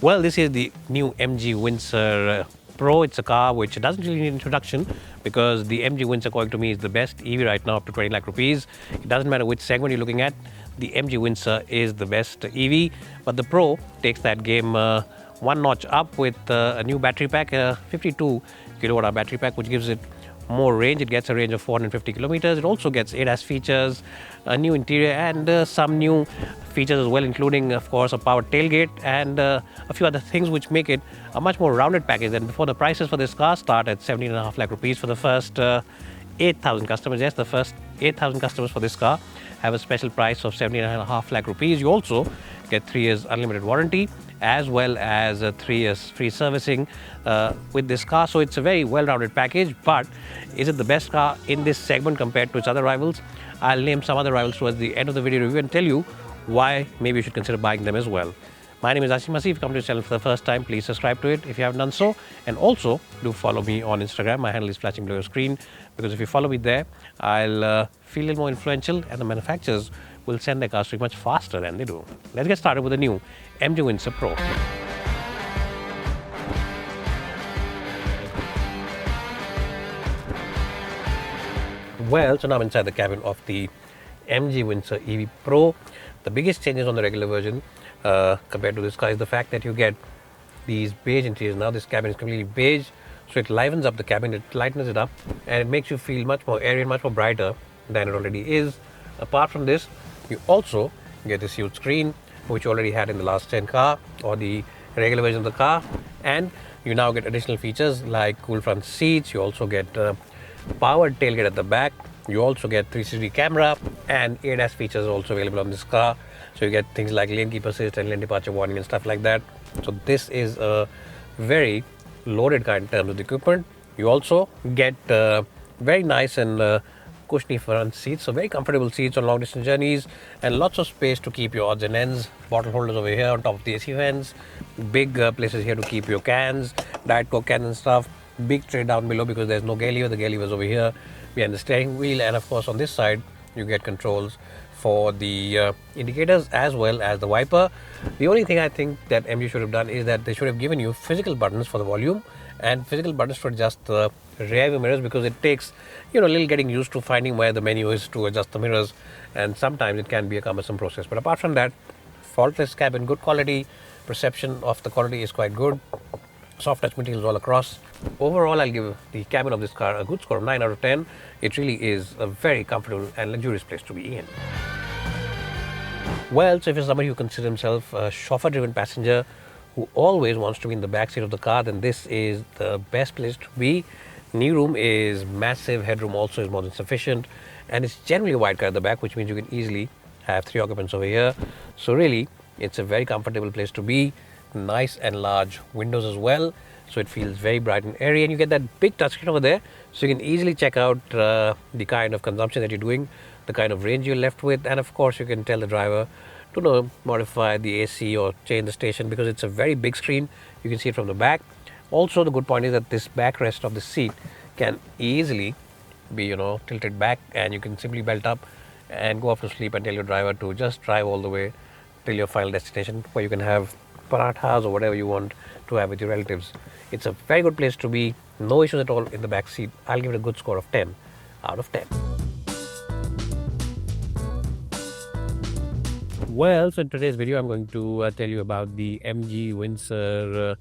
Well, this is the new MG Windsor Pro. It's a car which doesn't really need introduction because the MG Windsor, according to me, is the best EV right now, up to 20 lakh rupees. It doesn't matter which segment you're looking at, the MG Windsor is the best EV. But the Pro takes that game one notch up with a new battery pack, a 52 kilowatt hour battery pack, which gives it more range. It gets a range of 450 kilometers. It also gets ADAS features, a new interior, and some new features as well, including, of course, a powered tailgate and a few other things which make it a much more rounded package. And before, the prices for this car start at 17.5 lakh rupees for the first 8,000 customers. Yes, the first 8,000 customers for this car have a special price of 17.5 lakh rupees. You also get 3 years unlimited warranty as well as 3 years free servicing with this car. So it's a very well-rounded package. But is it the best car in this segment compared to its other rivals? I'll name some other rivals towards the end of the video review and tell you why maybe you should consider buying them as well. My name is Ashim Masih. If you come to the channel for the first time, please subscribe to it if you haven't done so. And also do follow me on Instagram. My handle is flashing below your screen, because if you follow me there, I'll feel a little more influential, and the manufacturers will send their cars to you much faster than they do. Let's get started with the new MG Windsor Pro. Well, so now I'm inside the cabin of the MG Windsor EV Pro. The biggest changes on the regular version compared to this car is the fact that you get these beige interiors. Now this cabin is completely beige, so it livens up the cabin, it lightens it up, and it makes you feel much more airy and much more brighter than it already is. Apart from this, you also get this huge screen, which you already had in the last gen car or the regular version of the car, and you now get additional features like cool front seats. You also get powered tailgate at the back. You also get 360 camera, and ADAS features are also available on this car. So you get things like lane keep assist and lane departure warning and stuff like that. So this is a very loaded car in terms of the equipment. You also get very nice and cushiony front seats, so very comfortable seats on long distance journeys, and lots of space to keep your odds and ends. Bottle holders over here on top of the AC vents, big places here to keep your cans, Diet Coke cans and stuff. Big tray down below because there's no gear lever. The gear lever is over here behind the steering wheel, and of course on this side you get controls for the indicators as well as the wiper. The only thing I think that MG should have done is that they should have given you physical buttons for the volume and physical buttons to adjust the rear view mirrors, because it takes a little getting used to finding where the menu is to adjust the mirrors, and sometimes it can be a cumbersome process. But apart from that, faultless cabin, good quality. Perception of the quality is quite good. Soft touch materials all across. Overall, I'll give the cabin of this car a good score of 9 out of 10. It really is a very comfortable and luxurious place to be in. Well, so if you're somebody who considers himself a chauffeur-driven passenger who always wants to be in the back seat of the car, then this is the best place to be. Knee room is massive, headroom also is more than sufficient, and it's generally a wide car at the back, which means you can easily have 3 occupants over here. So really, it's a very comfortable place to be. Nice and large windows as well, so it feels very bright and airy, and you get that big touchscreen over there, so you can easily check out the kind of consumption that you're doing, the kind of range you're left with, and of course you can tell the driver to modify the AC or change the station, because it's a very big screen. You can see it from the back. Also, the good point is that this backrest of the seat can easily be tilted back, and you can simply belt up and go off to sleep and tell your driver to just drive all the way till your final destination, where you can have parathas or whatever you want to have with your relatives. It's a very good place to be. No issues at all in the back seat. I'll give it a good score of 10 out of 10. Well, so in today's video, I'm going to tell you about the MG Windsor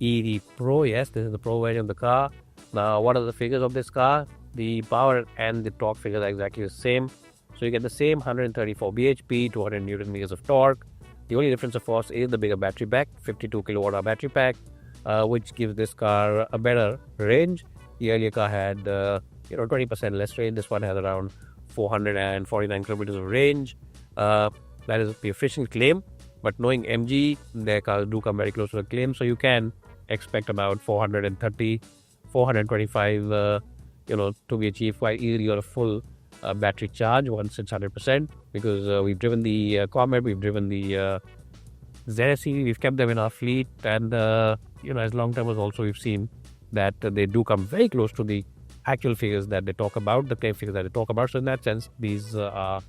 EV Pro. Yes, this is the Pro version of the car. Now, what are the figures of this car? The power and the torque figures are exactly the same. So you get the same 134 bhp, 200 newton meters of torque. The only difference, of course, is the bigger battery pack, 52 kilowatt hour battery pack, which gives this car a better range. The earlier car had 20% less range. This one has around 449 kilometers of range. That is the official claim, but knowing MG, their cars do come very close to the claim, so you can expect about 430, 425 to be achieved quite easily on a full battery charge once it's 100%, because we've driven the Comet, we've driven the ZSE, we've kept them in our fleet, and as long termers also, we've seen that they do come very close to the actual figures that they talk about, the claim figures that they talk about. So in that sense, these are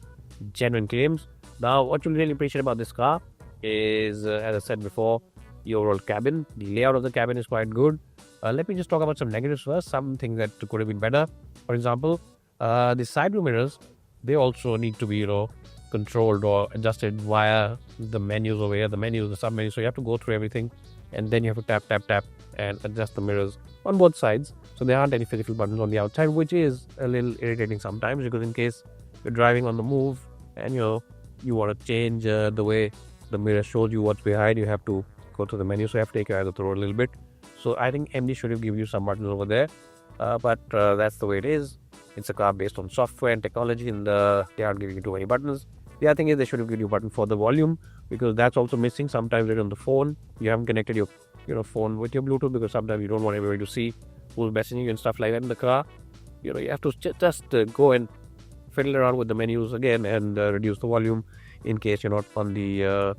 genuine claims. Now, what you'll really appreciate about this car is, as I said before, the overall cabin. The layout of the cabin is quite good. Let me just talk about some negatives first, some things that could have been better. For example, the side view mirrors, they also need to be, controlled or adjusted via the menus over here, the menus, the sub menus. So you have to go through everything, and then you have to tap, tap, tap, and adjust the mirrors on both sides. So there aren't any physical buttons on the outside, which is a little irritating sometimes, because in case you're driving on the move and you want to change the way the mirror shows you what's behind, you have to go to the menu. So you have to take your eyes off the road a little bit. So I think MD should have given you some buttons over there, but that's the way it is. It's a car based on software and technology, and they aren't giving you too many buttons. The other thing is they should have given you a button for the volume, because that's also missing. Sometimes it's on the phone. You haven't connected your phone with your Bluetooth, because sometimes you don't want everybody to see who's messaging you and stuff like that in the car. You have to just go and fiddle around with the menus again and reduce the volume in case you're not on the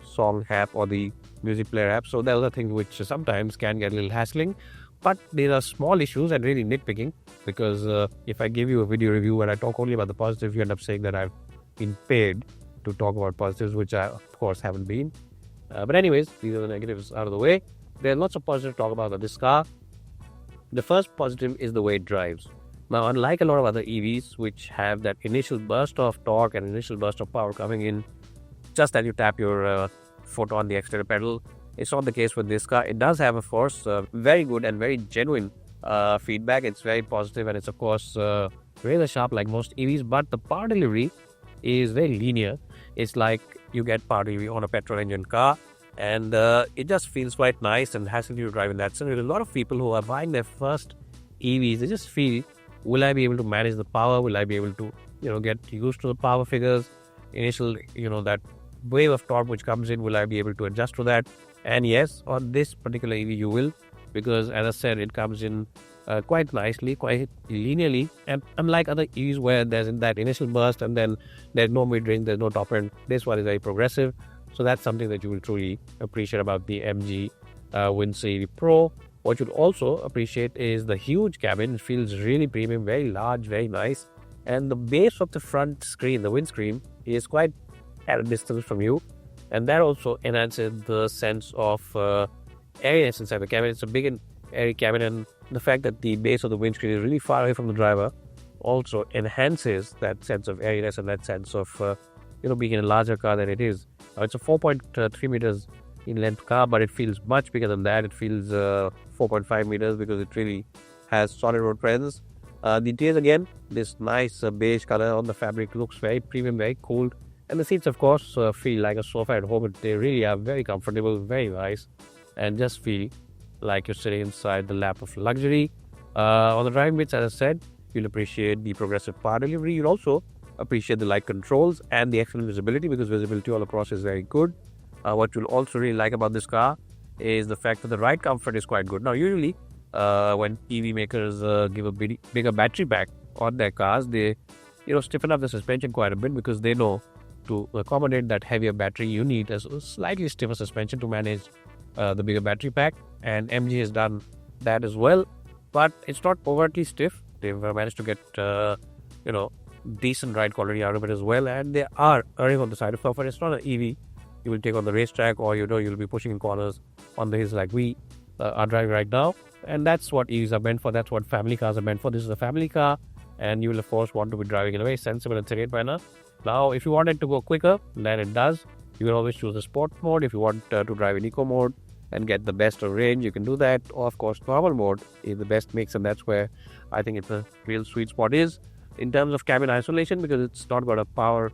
song app or the music player app. So those are things which sometimes can get a little hassling, but these are small issues and really nitpicking, because if I give you a video review and I talk only about the positive, you end up saying that I've been paid to talk about positives, which I of course haven't been. But anyways, these are the negatives out of the way. There are lots of positives to talk about this car. The first positive is the way it drives. Now, unlike a lot of other EVs which have that initial burst of torque and initial burst of power coming in just as you tap your foot on the accelerator pedal, it's not the case with this car. It does have, of course, very good and very genuine feedback. It's very positive, and it's of course razor sharp like most EVs, but the power delivery is very linear. It's like you get power delivery on a petrol engine car, and it just feels quite nice and hassle you to drive in that sense. There's a lot of people who are buying their first EVs, they just feel, will I be able to manage the power? Will I be able to, get used to the power figures? Initial, that wave of torque which comes in, will I be able to adjust to that? And yes, on this particular EV you will, because as I said, it comes in quite nicely, quite linearly, and unlike other EVs where there's that initial burst and then there's no mid-range, there's no top end, this one is very progressive. So that's something that you will truly appreciate about the MG Windsor EV Pro. What you'll also appreciate is the huge cabin. It feels really premium, very large, very nice, and the base of the front screen, the windscreen, is quite at a distance from you, and that also enhances the sense of airiness inside the cabin. It's a big and airy cabin, and the fact that the base of the windscreen is really far away from the driver also enhances that sense of airiness and that sense of being in a larger car than it is. It's a 4.3 meters in length car, but it feels much bigger than that. It feels 4.5 meters because it really has solid road presence. The interior, again, this nice beige color on the fabric looks very premium, very cool. And the seats, of course, feel like a sofa at home. They really are very comfortable, very nice, and just feel like you're sitting inside the lap of luxury. On the driving bits, as I said, you'll appreciate the progressive power delivery. You'll also appreciate the light controls and the excellent visibility, because visibility all across is very good. What you'll also really like about this car is the fact that the ride comfort is quite good. Now, usually when EV makers give a bigger battery pack on their cars, they stiffen up the suspension quite a bit, because they know to accommodate that heavier battery, you need a slightly stiffer suspension to manage the bigger battery pack, and MG has done that as well, but it's not overtly stiff. They've managed to get decent ride quality out of it as well, and they are erring on the side of comfort. It's not an EV you will take on the racetrack, or you'll be pushing in corners on the hills like we are driving right now, and that's what EVs are meant for. That's what family cars are meant for. This is a family car, and you will of course want to be driving in a very sensible and serene manner. Now, if you want it to go quicker than it does, you can always choose the sport mode. If you want to drive in eco mode and get the best of range, you can do that. Or of course, normal mode is the best mix, and that's where I think it's a real sweet spot is in terms of cabin isolation, because it's not got a power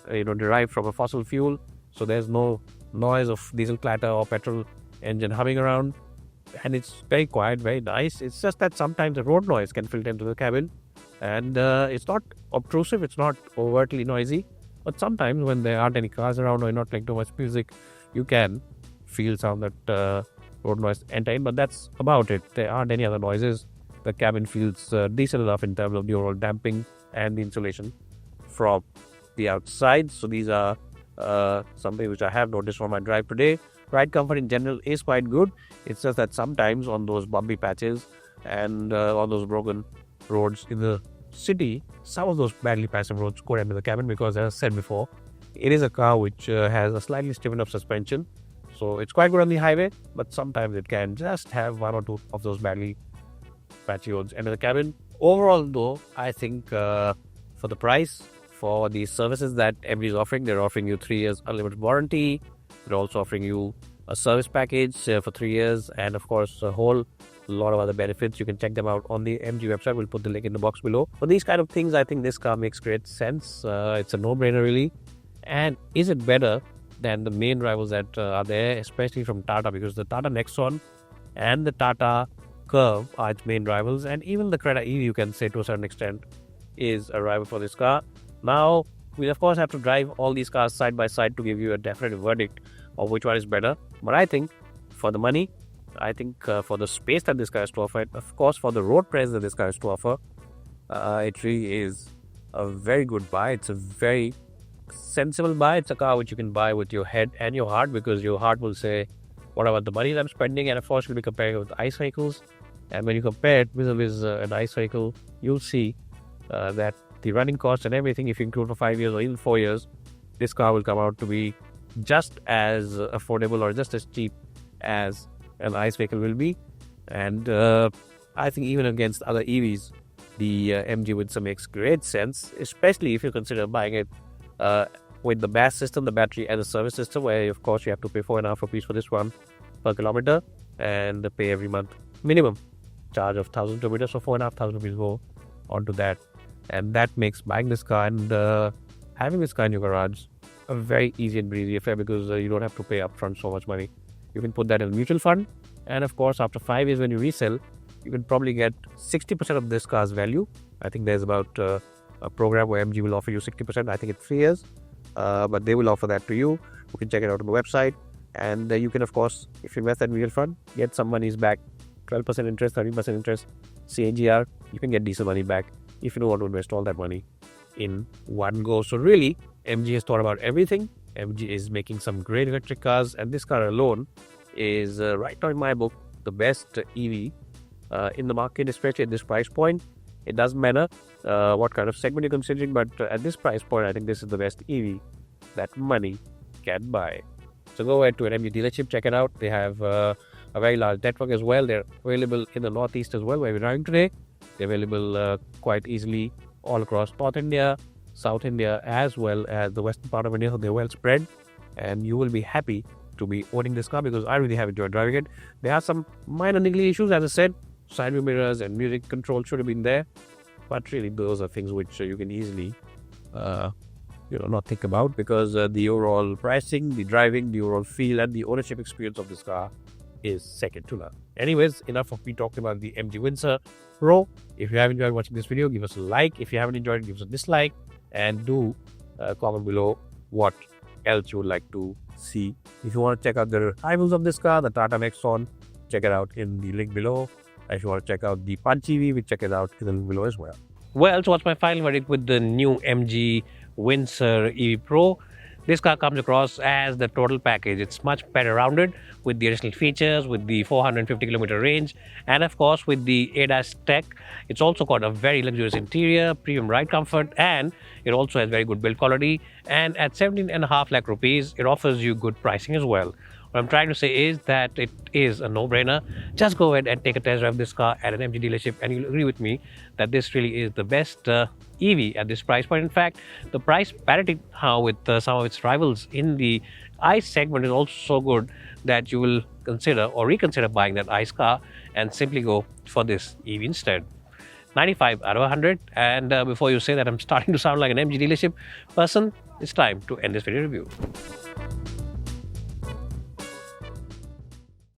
derived from a fossil fuel. So there's no noise of diesel clatter or petrol engine humming around, and it's very quiet, very nice. It's just that sometimes the road noise can filter into the cabin, and it's not obtrusive, it's not overtly noisy, but sometimes when there aren't any cars around or you're not playing too much music, you can feel some that road noise enter in, but that's about it. There aren't any other noises. The cabin feels decent enough in terms of the overall damping and the insulation from the outside. So these are something which I have noticed from my drive today. Ride comfort in general is quite good. It's just that sometimes on those bumpy patches and on those broken roads in the city, some of those badly passive roads could enter the cabin, because as I said before, it is a car which has a slightly stiffened up suspension. So it's quite good on the highway, but sometimes it can just have one or two of those badly patchy roads. And in the cabin, overall though, I think for the price, for the services that MG is offering, they're offering you 3 years unlimited warranty. They're also offering you a service package for 3 years, and of course a whole lot of other benefits. You can check them out on the MG website. We'll put the link in the box below. For these kind of things, I think this car makes great sense. It's a no-brainer really. And is it better than the main rivals that are there, especially from Tata? Because the Tata Nexon and the Tata Curve are its main rivals, and even the Creta EV, you can say to a certain extent, is a rival for this car. Now, we'll of course have to drive all these cars side by side to give you a definite verdict of which one is better. But I think for the money, I think for the space that this car has to offer, of course for the road presence that this car has to offer, it really is a very good buy. It's a very sensible buy. It's a car which you can buy with your head and your heart, because your heart will say, what about the money that I'm spending? And of course you'll be comparing it with ICE vehicles. And when you compare it with an ICE vehicle, you'll see that the running costs and everything, if you include for 5 years or even 4 years, this car will come out to be just as affordable or just as cheap as an ICE vehicle will be. And I think even against other EVs, the MG Windsor makes great sense, especially if you consider buying it with the BaaS system, the battery and the service system, where of course you have to pay 4.5 rupees for this one per kilometer, and pay every month minimum charge of 1,000 kilometers, so 4,500 rupees go onto that. And that makes buying this car and having this car in your garage a very easy and breezy affair, because you don't have to pay upfront so much money. You can put that in a mutual fund, and of course after 5 years when you resell, you can probably get 60% of this car's value. I think there's about a program where MG will offer you 60%. I think it's 3 years, but they will offer that to you. You can check it out on the website, and you can of course, if you invest that mutual fund, get some monies back, 12% interest, 13% interest, CAGR. You can get decent money back if you don't want to invest all that money in one go. So really, MG has thought about everything. MG is making some great electric cars, and this car alone is right now in my book the best EV in the market, especially at this price point. It doesn't matter what kind of segment you're considering, but at this price point, I think this is the best EV that money can buy. So go ahead to an MG dealership, check it out. They have a very large network as well. They're available in the Northeast as well, where we're driving today. They're available quite easily all across North India, South India, as well as the western part of India. So they're well spread, and you will be happy to be owning this car, because I really have enjoyed driving it. There are some minor niggly issues, as I said. Side view mirrors and music control should have been there, but really those are things which you can easily not think about, because the overall pricing, the driving, the overall feel and the ownership experience of this car is second to none. Anyways, enough of me talking about the MG Windsor Pro. If you have enjoyed watching this video, give us a like. If you haven't enjoyed it, give us a dislike, and do comment below what else you would like to see. If you want to check out the rivals of this car, the Tata Nexon, check it out in the link below. If you want to check out the Punch EV, we check it out in the link below as well. Well, so what's my final verdict with the new MG Windsor EV Pro? This car comes across as the total package. It's much better rounded with the additional features, with the 450 kilometer range, and of course with the ADAS tech. It's also got a very luxurious interior, premium ride comfort, and it also has very good build quality. And at 17.5 lakh rupees, it offers you good pricing as well. What I'm trying to say is that it is a no-brainer. Just go ahead and take a test drive of this car at an MG dealership, and you'll agree with me that this really is the best EV at this price point. In fact, the price parity now with some of its rivals in the ICE segment is also so good that you will consider or reconsider buying that ICE car and simply go for this EV instead. 95 out of 100. And before you say that I'm starting to sound like an MG dealership person, it's time to end this video review.